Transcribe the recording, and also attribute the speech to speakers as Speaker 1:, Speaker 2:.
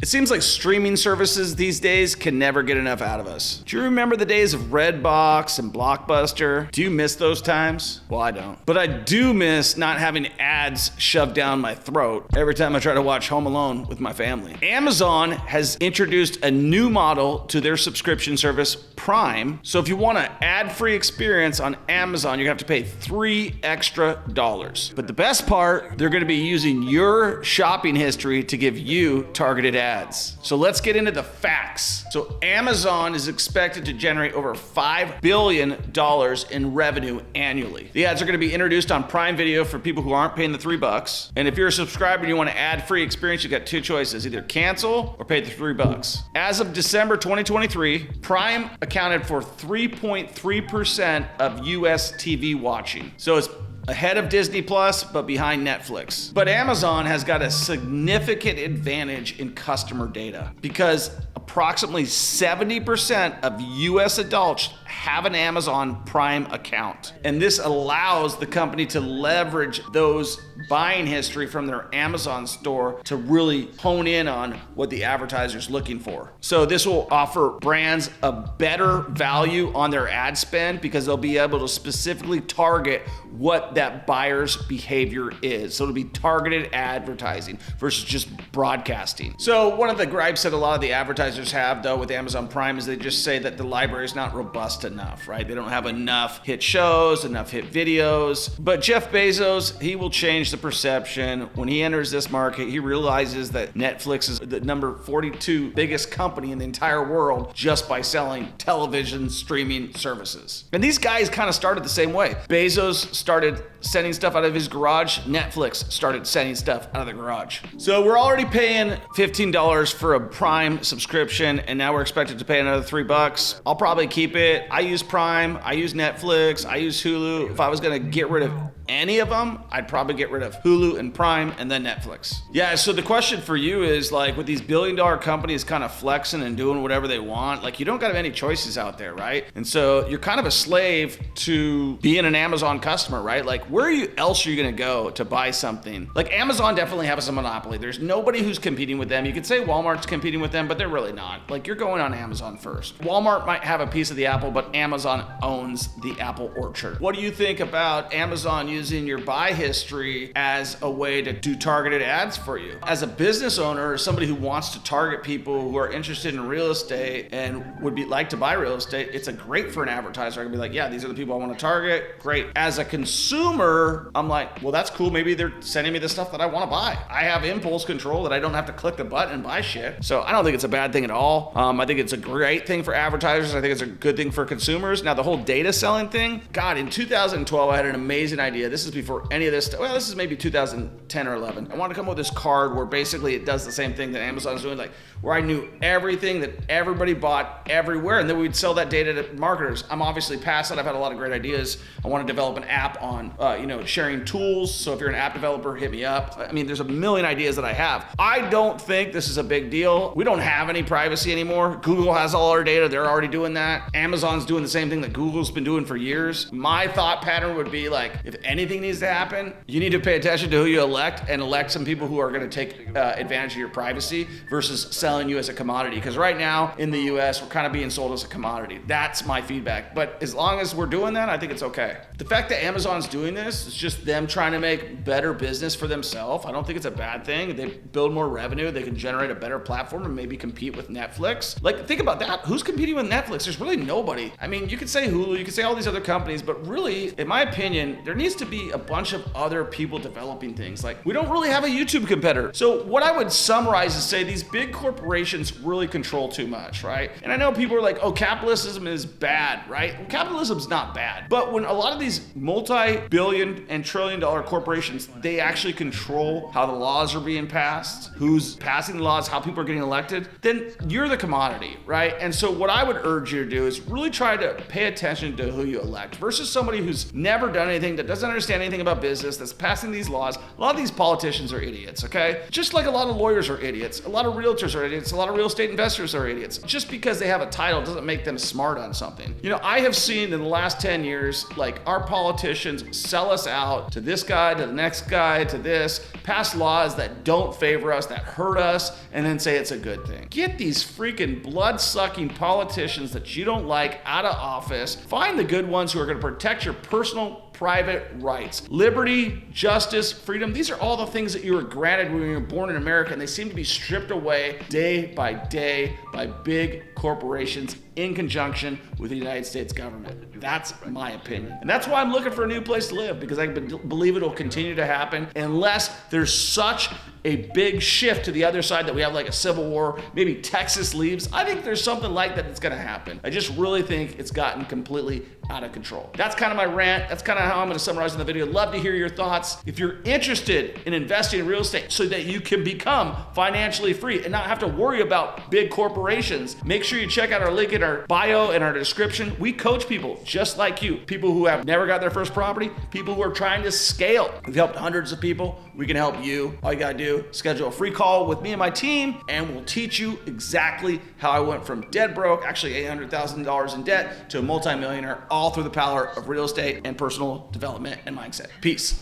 Speaker 1: It seems like streaming services these days can never get enough out of us. Do you remember the days of Redbox and Blockbuster? Do you miss those times? Well, I don't. But I do miss not having ads shoved down my throat every time I try to watch Home Alone with my family. Amazon has introduced a new model to their subscription service, Prime. So if you want an ad-free experience on Amazon, you're gonna have to pay $3 extra. But the best part, they're gonna be using your shopping history to give you targeted ads. So let's get into the facts. So Amazon is expected to generate over $5 billion in revenue annually. The ads are gonna be introduced on Prime Video for people who aren't paying the $3. And if you're a subscriber and you want an ad-free experience, you got two choices, either cancel or pay the $3. As of December 2023, Prime accounted for 3.3% of US TV watching. So it's ahead of Disney Plus, but behind Netflix. But Amazon has got a significant advantage in customer data because approximately 70% of US adults have an Amazon Prime account. And this allows the company to leverage those buying history from their Amazon store to really hone in on what the advertiser's looking for. So this will offer brands a better value on their ad spend because they'll be able to specifically target what that buyer's behavior is. So it'll be targeted advertising versus just broadcasting. So one of the gripes that a lot of the advertisers have though with Amazon Prime is they just say that the library is not robust enough, right? They don't have enough hit shows, enough hit videos. But Jeff Bezos, he will change the perception. When he enters this market, he realizes that Netflix is the number 42 biggest company in the entire world just by selling television streaming services. And these guys kind of started the same way. Bezos started sending stuff out of his garage. Netflix started sending stuff out of the garage. So we're already paying $15 for a Prime subscription, and now we're expected to pay another $3. I'll probably keep it. I use Prime, I use Netflix, I use Hulu. If I was gonna get rid of any of them, I'd probably get rid of Hulu and Prime and then Netflix. Yeah, so the question for you is like with these billion-dollar companies kind of flexing and doing whatever they want, like you don't got any choices out there, right? And so you're kind of a slave to being an Amazon customer, right? Like where else are you gonna go to buy something? Like Amazon definitely has a monopoly. There's nobody who's competing with them. You could say Walmart's competing with them, but they're really not. Like you're going on Amazon first. Walmart might have a piece of the apple, but Amazon owns the apple orchard. What do you think about Amazon using your buy history as a way to do targeted ads for you? As a business owner, or somebody who wants to target people who are interested in real estate and would like to buy real estate, it's a great for an advertiser. I can be like, yeah, these are the people I want to target. Great. As a consumer, I'm like, well, that's cool. Maybe they're sending me the stuff that I want to buy. I have impulse control that I don't have to click the button and buy shit. So I don't think it's a bad thing at all. I think it's a great thing for advertisers. I think it's a good thing for consumers. Now, the whole data selling thing, God, in 2012, I had an amazing idea. This is before any of this stuff. Well, this is maybe 2010 or 11. I wanted to come up with this card where basically it does the same thing that Amazon's doing, like where I knew everything that everybody bought everywhere, and then we'd sell that data to marketers. I'm obviously past that. I've had a lot of great ideas. I want to develop an app on, sharing tools. So if you're an app developer, hit me up. I mean, there's a million ideas that I have. I don't think this is a big deal. We don't have any privacy anymore. Google has all our data. They're already doing that. Amazon's doing the same thing that Google's been doing for years. My thought pattern would be like, if anything needs to happen, you need to pay attention to who you elect and elect some people who are going to take advantage of your privacy versus selling you as a commodity. Because right now in the US, we're kind of being sold as a commodity. That's my feedback. But as long as we're doing that, I think it's okay. The fact that Amazon's doing this is just them trying to make better business for themselves. I don't think it's a bad thing. They build more revenue. They can generate a better platform and maybe compete with Netflix. Like, think about that. Who's competing with Netflix? There's really nobody. I mean, you could say Hulu, you could say all these other companies, but really, in my opinion, there needs to be a bunch of other people developing things. Like, we don't really have a YouTube competitor. So what I would summarize is say these big corporations really control too much, right? And I know people are like, oh, capitalism is bad, right? Well, capitalism's not bad. But when a lot of these multi-billion and trillion-dollar corporations, they actually control how the laws are being passed, who's passing the laws, how people are getting elected, then you're the commodity, right? And so what I would urge you to do is really try to pay attention to who you elect versus somebody who's never done anything, that doesn't understand anything about business, that's passing these laws. A lot of these politicians are idiots, okay? Just like a lot of lawyers are idiots, a lot of realtors are idiots, a lot of real estate investors are idiots. Just because they have a title doesn't make them smart on something. You know, I have seen in the last 10 years, like, our politicians sell us out to this guy, to the next guy, to this, pass laws that don't favor us, that hurt us, and then say it's a good thing. Get these freaking blood-sucking politicians that you don't like out of office. Find the good ones who are going to protect your personal private rights. Liberty, justice, freedom, these are all the things that you were granted when you were born in America, and they seem to be stripped away day by big corporations in conjunction with the United States government. That's my opinion. And that's why I'm looking for a new place to live, because I believe it'll continue to happen unless there's such a big shift to the other side that we have like a civil war, maybe Texas leaves. I think there's something like that that's gonna happen. I just really think it's gotten completely out of control. That's kind of my rant. That's kind of how I'm gonna summarize in the video. Love to hear your thoughts. If you're interested in investing in real estate so that you can become financially free and not have to worry about big corporations, make sure you check out our link in our bio and our description. We coach people just like you, people who have never got their first property, people who are trying to scale. We've helped hundreds of people. We can help you. All you gotta do, schedule a free call with me and my team, and we'll teach you exactly how I went from dead broke, actually $800,000 in debt, to a multimillionaire, all through the power of real estate and personal development and mindset. Peace.